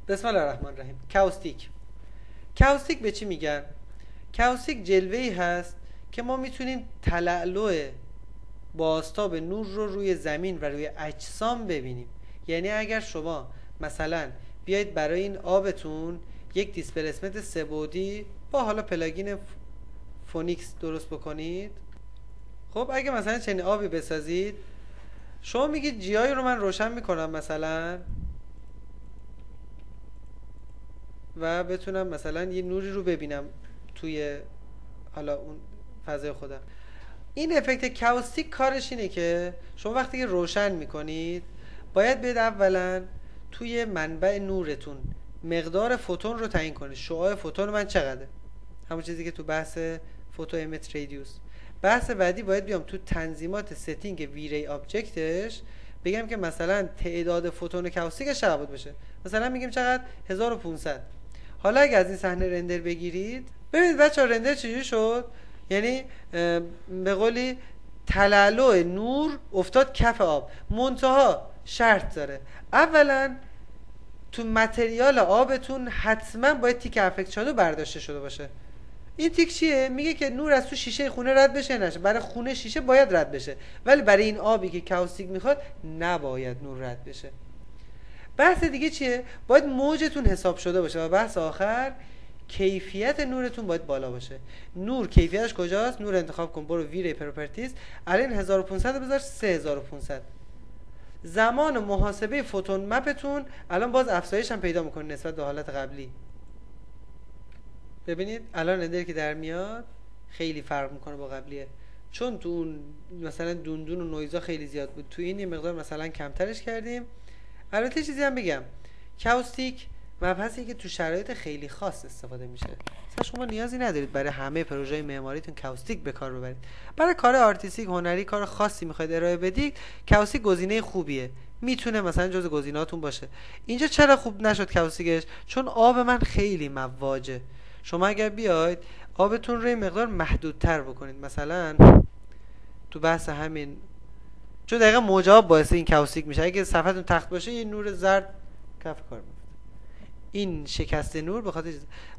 بسم الله الرحمن الرحیم. کاوستیک به چی میگن؟ کاوستیک جلوه‌ای هست که ما میتونیم تلالو بازتاب نور رو روی زمین و روی اجسام ببینیم. یعنی اگر شما مثلا بیایید برای این آبتون یک دیسپلیسمنت سه‌بعدی با حالا پلاگین فونیکس درست بکنید، خب اگه مثلا چنین آبی بسازید، شما میگید جیای رو من روشن میکنم مثلا و بتونم مثلا یه نوری رو ببینم توی حالا اون فضای خودم. این افکت کاوستیک کارش اینه که شما وقتی که روشن میکنید باید بید اولا توی منبع نورتون مقدار فوتون رو تعیین کنید. شعاع فوتون من چقدره؟ همون چیزی که تو بحث فوتو ایمیت رادیوس. بحث بعدی باید بیام تو تنظیمات ستینگ وی ری آبجکتش بگم که مثلا تعداد فوتون کاوستیکش چقدر باشه. مثلا میگیم چقدر؟ 1500. حالا اگه از این صحنه رندر بگیرید، ببینید بچه‌ها رندر چجوری شد. یعنی به قولی تلالو نور افتاد کف آب. منتها شرط داره، اولا تو متریال آبتون حتما باید تیک افکت شادو برداشته شده باشه. این تیک چیه؟ میگه که نور از تو شیشه خونه رد بشه نشه. برای خونه شیشه باید رد بشه، ولی برای این آبی که کاوستیک میخواد نباید نور رد بشه. بحث دیگه چیه؟ باید موجتون حساب شده باشه. و بحث آخر کیفیت نورتون باید بالا باشه. نور کیفیتش کجاست؟ نور انتخاب کن، برو وی ری پراپرتیز، الان 1500 بذار 3500. زمان محاسبه فوتون مپتون الان باز افزایش هم پیدا میکنه نسبت به حالت قبلی. ببینید الان رندری که در میاد خیلی فرق میکنه با قبلیه، چون تو اون مثلا دوندون و نویزا خیلی زیاد بود، تو این یه مقدار مثلا کمترش کردیم. البته چیزی هم بگم، کاوستیک مبحثی که تو شرایط خیلی خاص استفاده میشه. مثلا شما نیازی ندارید برای همه پروژه معماریتون کاوستیک به کار ببرید. برای کار آرتیستیک، هنری، کار خاصی میخواید ارائه بدید، کاوستیک گزینه خوبیه، میتونه مثلا جزء گزینه‌هاتون باشه. اینجا چرا خوب نشد کاوستیکش؟ چون آب من خیلی مواجه. شما اگر بیاید آبتون رو مقدار محدودتر بکنید، مثلا تو بحث همین، چون دقیقاً موج آب باعث این کاوستیک میشه. اگه صفحتون تخت باشه یه نور زرد کف کار میکنه. این شکست نور به خاطر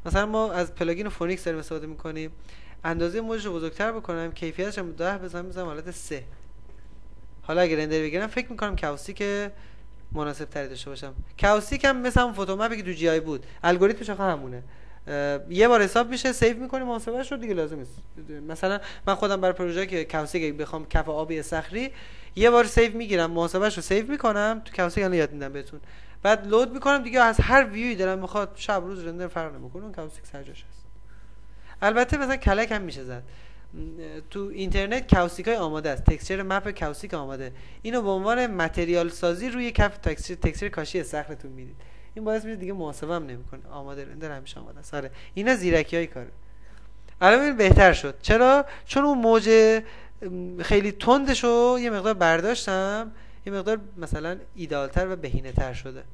مثلا ما از پلاگین فونیکس داریم استفاده میکنیم، اندازه موجش رو بزرگتر بکنم، کیفیتش رو 10 بزنم حالت 3. حالا اگه رندر بگیرم فکر میکنم کاوستیک مناسب تری داشته باشم. کاوستیک هم مثلا اون فوتو مپی که تو جی آی بود، الگوریتمش آخه همونه. یه بار حساب میشه، سیو میکنیم، محاسبهش رو دیگه لازم نیست. مثلا من خودم برای پروژه که کاوستیک بخوام کف آبی صخری یه بار سیو میگیرم، محاسبهش رو سیو میکنم تو کاوستیک، الان یاد میدم بهتون، بعد لود میکنم دیگه. از هر ویوی دارم میخواد شب روز رندر فرق نمیکنه، اون کاوستیک سر جاش هست. البته مثلا کلک هم میشه زد تو اینترنت، کاوستیکای آماده است، تکسچر مپ کاوستیک آماده، اینو به عنوان متریال سازی روی کف تکسچر کاشی صخرتون میدید. این باعث میشه دیگه محاسبه هم نمیکنه، آماده رندر همیشه آماده است. آره اینا زیرکیای کاره. الان این بهتر شد. چرا؟ چون اون موج خیلی تندشو یه مقدار برداشتم، یه مقدار مثلا ایدئالتر و بهینه‌تر شده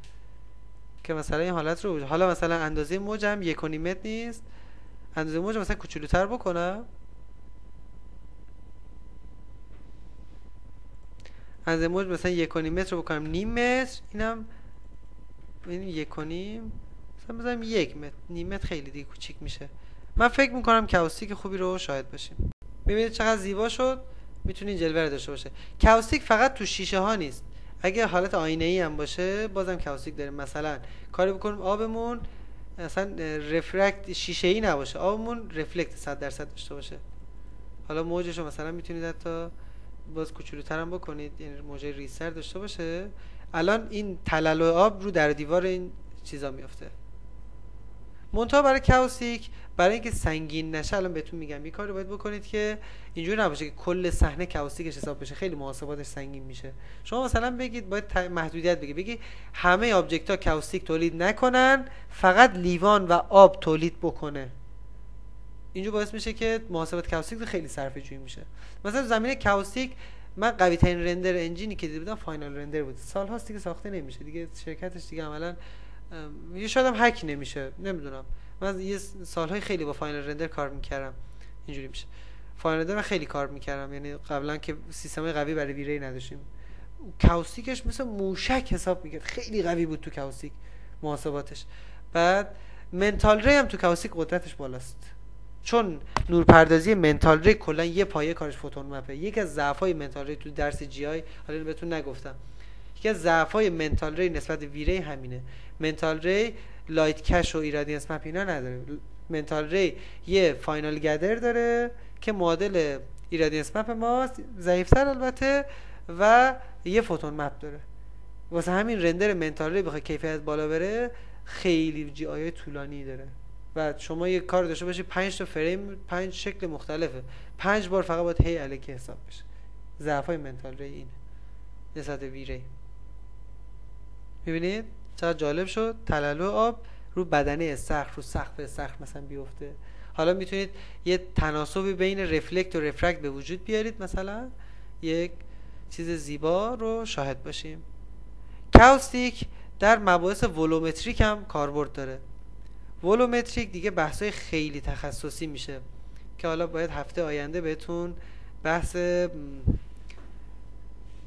که مثلا این حالت رو، حالا مثلا اندازه موجم 1.5 متر نیست، اندازه موج مثلا کوچولوتر بکنم، اندازه موج مثلا 1.5 متر رو بکنم نیم متر، اینم ببین 1.5 مثلا بذارم 1 متر، نیم متر خیلی دیگه کوچیک میشه. من فکر میکنم کاوستیک خوبی رو شاهد باشیم. ببینید چقدر زیبا شد، میتونین جلوه رو داشته باشه. کاوستیک فقط تو شیشه ها نیست، اگه حالت آینه ای هم باشه بازم کاوستیک داریم. مثلا کاری بکنیم آبمون مثلا رفرکت شیشه ای نباشه، آبمون رفلکت 100% داشته باشه. حالا موجش رو مثلا میتونید حتی باز کوچولوتر هم بکنید، یعنی موج ریزتر داشته باشه. الان این تلالو آب رو در دیوار این چیزا میافته. منتها برای کاوستیک، برای اینکه سنگین نشه، الان بهتون میگم یه کاری باید بکنید که اینجوری نباشه که کل صحنه کاوستیکش حساب بشه، خیلی محاسباتش سنگین میشه. شما مثلا بگید باید محدودیت بگی همه آبجکت ها کاوستیک تولید نکنن، فقط لیوان و آب تولید بکنه. اینجوری باعث میشه که محاسبات کاوستیک خیلی صرفه جویی میشه. مثلا زمینه کاوستیک من قوی ترین رندر انجینی که دیده بودم فاینال رندر بود. سال‌هاست دیگه ساخته نمیشه دیگه، شرکتش دیگه عملاً یه شاید هم هک نمیشه، نمیدونم. من یه سالهای خیلی با فاینال رندر کار میکردم، اینجوری میشه. فاینال رندر من خیلی کار میکردم، یعنی قبلا که سیستم قوی برای وی ری نداشتیم. کاوستیکش مثل موشک حساب میکرد، خیلی قوی بود تو کاوستیک. محاسباتش. بعد منتال ری هم تو کاوستیک قدرتش بالاست، چون نورپردازی منتال ری کلا یه پایه کارش فوتون مپه. یکی از ضعف‌های منتال ری تو درس جی آی، حالا بهتون نگفتم، یکی از ضعف‌های منتال ری نسبت به وی ری همینه. منتال ری لایت کش و ایرادینس مپ اینا نداره. منتال ری یه فاینال گدر داره که معادل ایرادینس مپ ماست، ضعیف‌تر البته، و یه فوتون مپ داره. واسه همین رندر منتال ری بخواد کیفیت بالا بره خیلی جی آی طولانی داره و شما یه کار داشته باشی 5 تا فریم 5 شکل مختلفه، 5 بار فقط باید هی الکی حساب بشه. ضعفای منتال ری اینه نسبت وی ری. میبینید چقدر جالب شد؟ تلالو آب رو بدنه استخر، رو سقف استخر مثلا بیفته. حالا میتونید یه تناسبی بین رفلکت و رفرکت به وجود بیارید، مثلا یک چیز زیبا رو شاهد باشیم. کاوستیک در مباحث ولومتریک هم کاربرد داره. ولومتریک دیگه بحثای خیلی تخصصی میشه که حالا باید هفته آینده بهتون بحث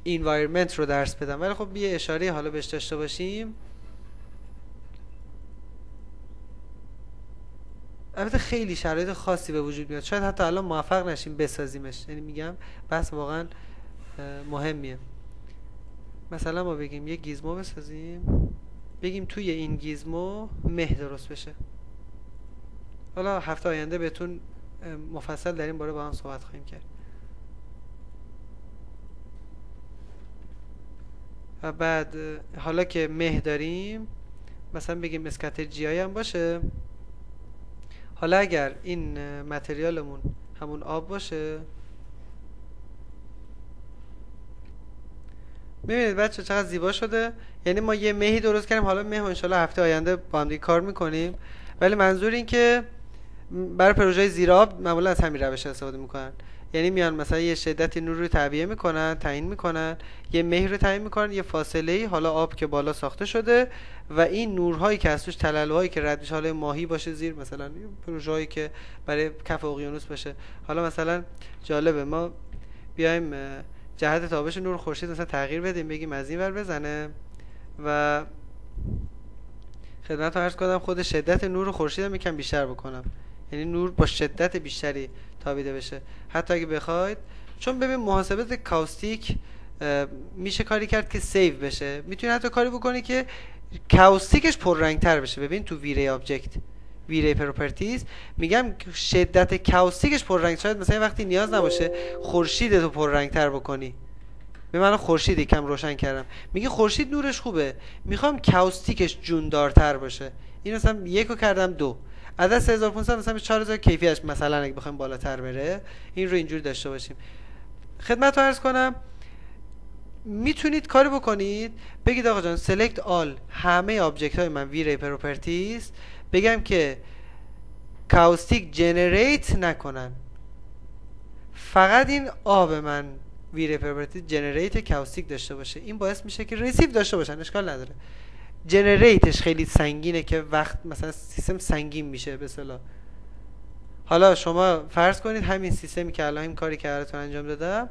environment رو درس بدم، ولی خب یه اشاره حالا بهش داشته باشیم. البته خیلی شرایط خاصی به وجود میاد، شاید حتی الان موفق نشیم بسازیمش، یعنی میگم بحث واقعا مهمیه. مثلا ما بگیم یه گیزمو بسازیم، بگیم توی این گیزمو مه درست بشه. حالا هفته آینده بهتون مفصل در این باره با هم صحبت خواهیم کرد. و بعد حالا که مه داریم، مثلا بگیم اسکاتر جی آی هم باشه. حالا اگر این متریالمون همون آب باشه، ببینید بچه چقدر زیبا شده. یعنی ما یه مهی درست کردیم، حالا مه انشالله هفته آینده با هم دیگه کار میکنیم، ولی منظور این که برای پروژه زیر آب معمولا از همین روش استفاده میکنن. یعنی میان مثلا یه شدت نور رو تعبیه میکنن، تعیین میکنن، یه مه رو تعیین میکنن، یه فاصله ای، حالا آب که بالا ساخته شده و این نورهایی که از توش تلالوهایی که رد میشه، حالا ماهی باشه زیر، مثلا پروژه هایی که برای کف اقیانوس باشه. حالا مثلا جالبه ما بیایم جهت تابش نور خورشید مثلا تغییر بدیم، بگیم از این ور بزنه و خدمتتون عرض کنم خود شدت نور خورشید هم یکم بیشتر بکنم، یعنی نور با شدت بیشتری تابیده بشه. حتی اگه بخواید، چون ببین محاسبات کاوستیک میشه کاری کرد که سیو بشه، میتونی حتی کاری بکنی که کاوستیکش پررنگ‌تر بشه. ببین تو ویری آبجکت، ویری پروپرتیز، میگم شدت کاوستیکش پررنگ، شاید مثلا وقتی نیاز نباشه خورشید تو پررنگ‌تر بکنی. به من خورشید یکم روشن کردم، میگه خورشید نورش خوبه، میخوام کاوستیکش جوندارتر باشه، این مثلا 1 رو کردم 2، عدد 3500 مثلا به 4000 کیفیتش مثلا اگه بخوایم بالاتر بره، این رو اینجوری داشته باشیم. خدمتتون عرض کنم میتونید کاری بکنید، بگید آقا جان select all همه آبجکت های من ویری پروپرتیز، بگم که کاوستیک جنریت نکنن، فقط این آب من ویری پروپرتیز جنریت کاوستیک داشته باشه. این باعث میشه که ریسیو داشته باشن، اشکال نداره. جنریتش خیلی سنگینه که وقت مثلا سیستم سنگین میشه به اصطلاح. حالا شما فرض کنید همین سیستمی که الان این کاری که براتون انجام دادم،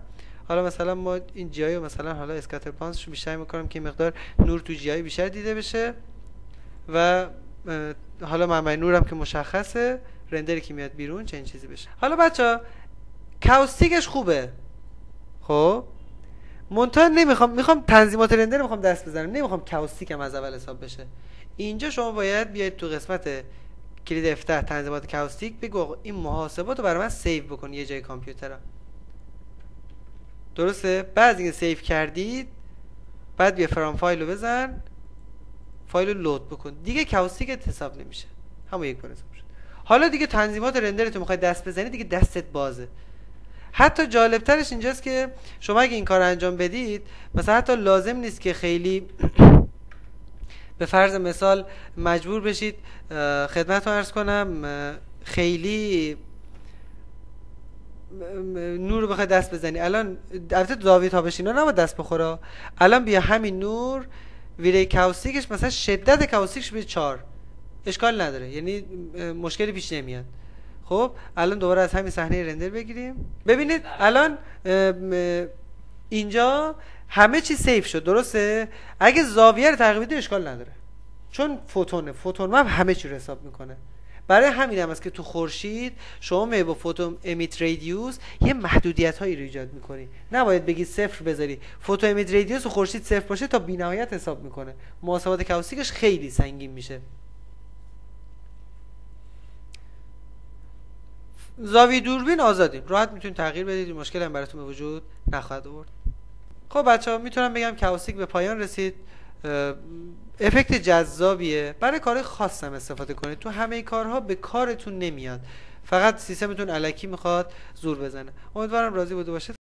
حالا مثلا ما این جی آی رو مثلا حالا اسکاتر پانس رو بیشتر میکنم که مقدار نور تو جی آی بیشتر دیده بشه و حالا منبع نورم که مشخصه، رندری که میاد بیرون چه این چیزی بشه. حالا بچا کاوستیکش خوبه، خب منتها میخوام تنظیمات رندر میخوام دست بزنم، نمیخوام کاوستیکم از اول حساب بشه. اینجا شما باید بیاید تو قسمت کلید افتح تنظیمات کاوستیک، بگو این محاسبات رو برای من سیو بکن یه جای کامپیوترم. درسته؟ بعد از اینکه سیو کردید، بعد بیا فرام فایل رو بزن، فایل رو لود بکن، دیگه کاوستیکت حساب نمیشه، همون یک بار حساب شد. حالا دیگه تنظیمات رندرت رو میخوای دست بزنی، دیگه دستت بازه. حتی جالبترش اینجاست که شما اگه این کار انجام بدید، مثلا حتی لازم نیست که خیلی به فرض مثال مجبور بشید خدمتتون عرض کنم خیلی نور رو بخوای دست بزنی. الان البته زاویه تابش اینا نباید دست بخوره. الان بیا همین نور ویری کاوستیکش مثلا شدت کاوستیکش به 4، اشکال نداره، یعنی مشکلی پیش نمیاد. خب الان دوباره از همین صحنه رندر بگیریم، ببینید الان اینجا همه چی سیف شد، درسته؟ اگه زاویه رو تغییر بدید اشکال نداره، چون فوتون مپ همه چی رو حساب میکنه. برای همین هم است که تو خورشید شما می با فوتو امیت رادیوس یه محدودیت هایی رو ایجاد میکنی. نباید بگی صفر بذاری. فوتو امیت رادیوس و خورشید صفر باشه تا بی‌نهایت حساب میکنه، محاسبات کاوسیکش خیلی سنگین میشه. زاویه دوربین آزادیم، راحت میتونید تغییر بدید، مشکلی هم براتون به وجود نخواهد آورد. خب بچه‌ها میتونم بگم کاوسیک به پایان رسید. افکت جذابیه، برای کار خاصم استفاده کنید، تو همه کارها به کارتون نمیاد، فقط سیستمتون الکی میخواد زور بزنه. امیدوارم راضی بوده باشید.